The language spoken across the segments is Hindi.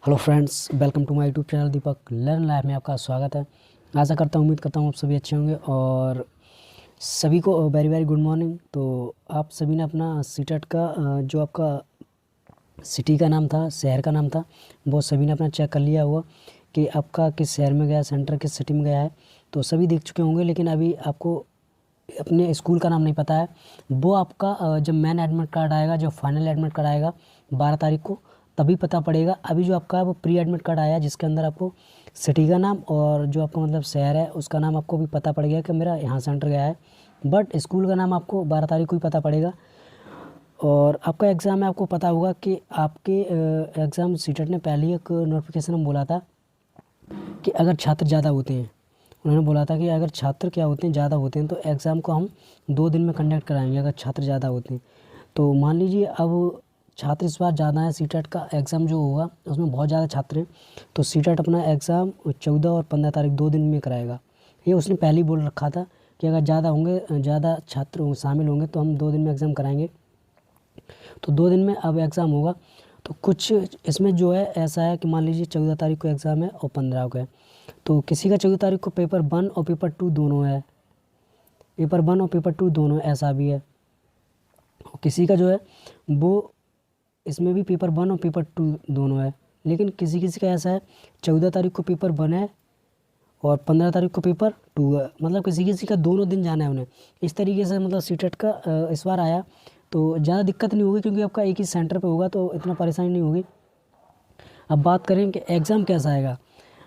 Hello friends, welcome to my YouTube channel Deepak learn life में आपका स्वागत है। आशा करता हूँ, उम्मीद करता हूँ आप सभी अच्छे होंगे और सभी को वेरी वेरी गुड मॉर्निंग। तो आप सभी ने अपना सीटेट का जो आपका सिटी का नाम था, शहर का नाम था, वो सभी ने अपना चेक कर लिया होगा कि आपका किस शहर में गया, सेंटर किस सिटी में गया है। तो सभी देख चुके होंगे, लेकिन अभी आपको अपने स्कूल का नाम नहीं पता है। वो आपका जब मेन एडमिट कार्ड आएगा, जो फाइनल एडमिट कार्ड आएगा 12 तारीख को, तभी पता पड़ेगा। अभी जो आपका वो प्री एडमिट कार्ड आया जिसके अंदर आपको सिटी का नाम और जो आपका मतलब शहर है उसका नाम आपको भी पता पड़ गया कि मेरा यहाँ सेंटर गया है। बट स्कूल का नाम आपको 12 तारीख को ही पता पड़ेगा। और आपका एग्ज़ाम है, आपको पता होगा कि आपके एग्ज़ाम सीटेट ने पहले ही एक नोटिफिकेशन में बोला था कि अगर छात्र ज़्यादा होते हैं, उन्होंने बोला था कि अगर छात्र क्या होते हैं ज़्यादा होते हैं तो एग्ज़ाम को हम 2 दिन में कंडक्ट कराएंगे अगर छात्र ज़्यादा होते हैं। तो मान लीजिए अब छात्र इस बार ज़्यादा है, सीटेट का एग्ज़ाम जो होगा उसमें बहुत ज़्यादा छात्र हैं, तो सीटेट अपना एग्ज़ाम 14 और 15 तारीख 2 दिन में कराएगा। ये उसने पहले ही बोल रखा था कि अगर ज़्यादा होंगे, ज़्यादा छात्र शामिल होंगे तो हम 2 दिन में एग्ज़ाम कराएंगे। तो 2 दिन में अब एग्ज़ाम होगा। तो कुछ इसमें जो है ऐसा है कि मान लीजिए 14 तारीख को एग्ज़ाम है और 15 को है, तो किसी का 14 तारीख को पेपर 1 और पेपर 2 दोनों है, पेपर 1 और पेपर 2 दोनों ऐसा भी है। और किसी का जो है वो इसमें भी पेपर 1 और पेपर 2 दोनों है, लेकिन किसी किसी का ऐसा है 14 तारीख को पेपर 1 है और 15 तारीख को पेपर 2 है। मतलब किसी किसी का दोनों दिन जाना है उन्हें। इस तरीके से मतलब सीटेट का इस बार आया, तो ज़्यादा दिक्कत नहीं होगी क्योंकि आपका एक ही सेंटर पे होगा, तो इतना परेशानी नहीं होगी। अब बात करें कि एग्ज़ाम कैसा आएगा,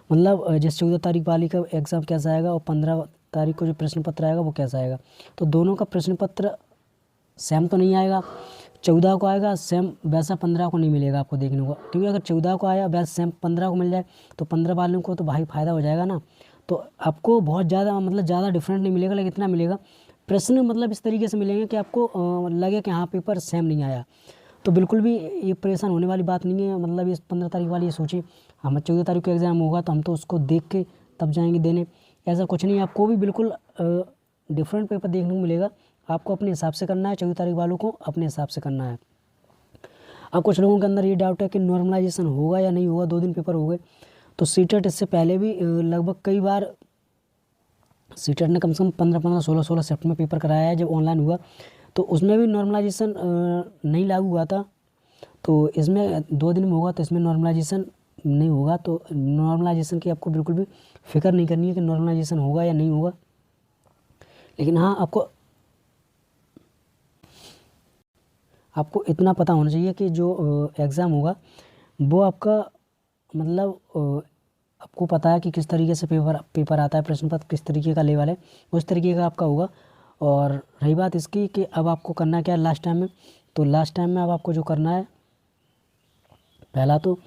मतलब जैसे 14 तारीख वाली का एग्ज़ाम कैसा आएगा और 15 तारीख को जो प्रश्न पत्र आएगा वो कैसा आएगा। तो दोनों का प्रश्न पत्र सेम तो नहीं आएगा। 14 को आएगा सेम वैसा 15 को नहीं मिलेगा आपको देखने को, क्योंकि अगर 14 को आया वैसा सेम 15 को मिल जाए तो 15 वालों को तो भाई फ़ायदा हो जाएगा ना। तो आपको बहुत ज़्यादा मतलब ज़्यादा डिफरेंट नहीं मिलेगा, लेकिन इतना मिलेगा प्रश्न मतलब इस तरीके से मिलेंगे कि आपको लगे कि हाँ पेपर सेम नहीं आया। तो बिल्कुल भी ये परेशान होने वाली बात नहीं है। मतलब ये 15 तारीख वाली ये सोचिए, हम 14 तारीख को एग्ज़ाम होगा तो हम तो उसको देख के तब जाएंगे देने, ऐसा कुछ नहीं है। आपको भी बिल्कुल डिफरेंट पेपर देखने को मिलेगा। आपको अपने हिसाब से करना है, 14 तारीख वालों को अपने हिसाब से करना है। अब कुछ लोगों के अंदर ये डाउट है कि नॉर्मलाइजेशन होगा या नहीं होगा, 2 दिन पेपर हो गए। तो सीटेट इससे पहले भी लगभग कई बार सीटेट ने कम से कम 15-15, 16-16 शिफ्ट में पेपर कराया है जब ऑनलाइन हुआ, तो उसमें भी नॉर्मलाइजेशन नहीं लागू हुआ था। तो इसमें 2 दिन में होगा तो इसमें नॉर्मलाइजेशन नहीं होगा। तो नॉर्मलाइजेशन की आपको बिल्कुल भी फिक्र नहीं करनी है कि नॉर्मलाइजेशन होगा या नहीं होगा। लेकिन हाँ, आपको इतना पता होना चाहिए कि जो एग्ज़ाम होगा वो आपका मतलब आपको पता है कि किस तरीके से पेपर आता है, प्रश्न पत्र किस तरीके का लेवल है, उस तरीके का आपका होगा। और रही बात इसकी कि अब आपको करना क्या है लास्ट टाइम में, तो लास्ट टाइम में अब आपको जो करना है, पहला तो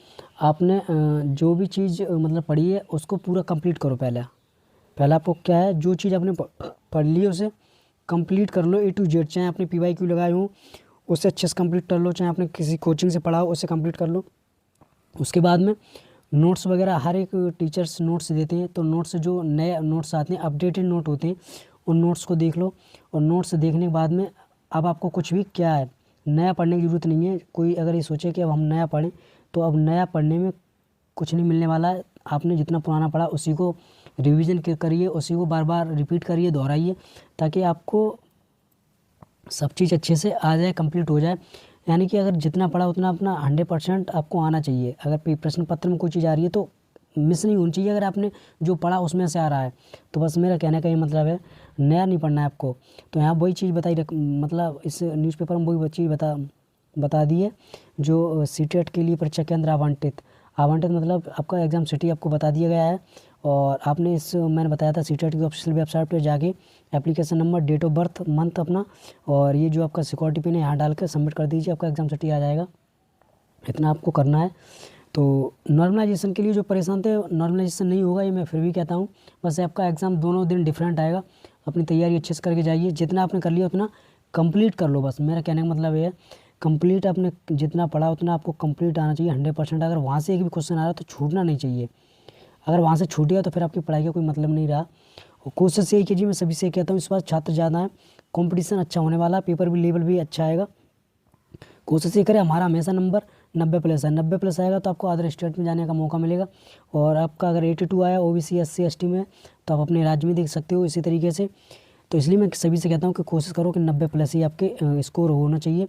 आपने जो भी चीज़ मतलब पढ़ी है उसको पूरा कंप्लीट करो। पहला आपको क्या है, जो चीज़ आपने पढ़ ली है उसे कंप्लीट कर लो A to Z। चाहे आपने PYQ लगाए हो उससे अच्छे से कंप्लीट कर लो, चाहे आपने किसी कोचिंग से पढ़ा हो उससे कंप्लीट कर लो। उसके बाद में नोट्स वगैरह हर एक टीचर्स नोट्स देते हैं, तो नोट्स जो नए नोट्स आते हैं, अपडेटेड नोट होते हैं, उन नोट्स को देख लो। और नोट्स देखने के बाद में अब आपको कुछ भी क्या है नया पढ़ने की ज़रूरत नहीं है। कोई अगर ये सोचे कि अब हम नया पढ़ें, तो अब नया पढ़ने में कुछ नहीं मिलने वाला है। आपने जितना पुराना पढ़ा उसी को रिवीजन करिए, उसी को बार बार रिपीट करिए, दोहराइए, ताकि आपको सब चीज़ अच्छे से आ जाए, कंप्लीट हो जाए। यानी कि अगर जितना पढ़ा उतना अपना 100% आपको आना चाहिए। अगर प्रश्न पत्र में कोई चीज़ आ रही है तो मिस नहीं होनी चाहिए। अगर आपने जो पढ़ा उसमें से आ रहा है, तो बस मेरा कहने का ये मतलब है नया नहीं पढ़ना है आपको। तो यहाँ वही चीज़ मतलब इस न्यूज़पेपर में वही चीज़ बता दी है जो सीटेट के लिए परीक्षा केंद्र आवंटित मतलब आपका एग्ज़ाम सिटी आपको बता दिया गया है। और आपने मैंने बताया था सीटेट की ऑफिशियल वेबसाइट पर जाके application number, date of birth, month अपना और ये जो आपका सिक्योरिटी पिन है यहाँ डाल कर सबमिट कर दीजिए, आपका एग्ज़ाम सिटी आ जाएगा। इतना आपको करना है। तो नॉर्मलाइजेशन के लिए जो परेशान थे, नॉर्मलाइजेशन नहीं होगा, ये मैं फिर भी कहता हूँ। बस आपका एग्ज़ाम दोनों दिन डिफरेंट आएगा। अपनी तैयारी अच्छे से करके जाइए, जितना आपने कर लिया उतना कंप्लीट कर लो। बस मेरा कहने का मतलब ये है, कंप्लीट आपने जितना पढ़ा उतना आपको कंप्लीट आना चाहिए 100%। अगर वहाँ से एक भी क्वेश्चन आ रहा है तो छूटना नहीं चाहिए। अगर वहाँ से छूट गया तो फिर आपकी पढ़ाई का कोई मतलब नहीं रहा। और कोशिश यही कीजिए, मैं सभी से कहता हूँ, इस बार छात्र ज़्यादा है, कंपटीशन अच्छा होने वाला है, पेपर भी लेवल भी अच्छा आएगा। कोशिश ये करें हमारा हमेशा नंबर 90+ है, 90+ आएगा तो आपको अदर स्टेट में जाने का मौका मिलेगा। और आपका अगर 82 आया OBC SC ST में तो आप अपने राज्य में देख सकते हो इसी तरीके से। तो इसलिए मैं सभी से कहता हूँ कि कोशिश करो कि 90+ ही आपके स्कोर होना चाहिए।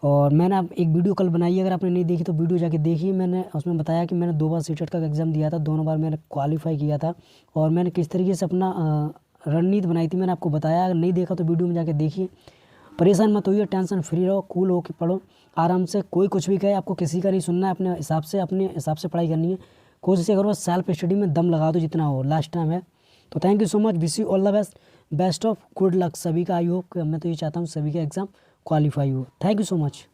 और मैंने आप एक वीडियो कल बनाई है, अगर आपने नहीं देखी तो वीडियो जाके देखिए। मैंने उसमें बताया कि मैंने 2 बार सीटेट का एग्ज़ाम दिया था, दोनों बार मैंने क्वालिफाई किया था और मैंने किस तरीके से अपना रणनीति बनाई थी मैंने आपको बताया। अगर नहीं देखा तो वीडियो में जाके देखिए। परेशान मत होइए, टेंशन फ्री रहो, कूल होकर पढ़ो आराम से। कोई कुछ भी कहे आपको किसी का नहीं सुनना है, अपने हिसाब से पढ़ाई करनी है। कोशिश करो सेल्फ स्टडी में दम लगा दो जितना हो, लास्ट टाइम है। तो thank you so much, wish you all the best, best of good luck सभी का। आई होप, मैं तो ये चाहता हूँ सभी का एग्ज़ाम क्वालिफाई हो। Thank you so much.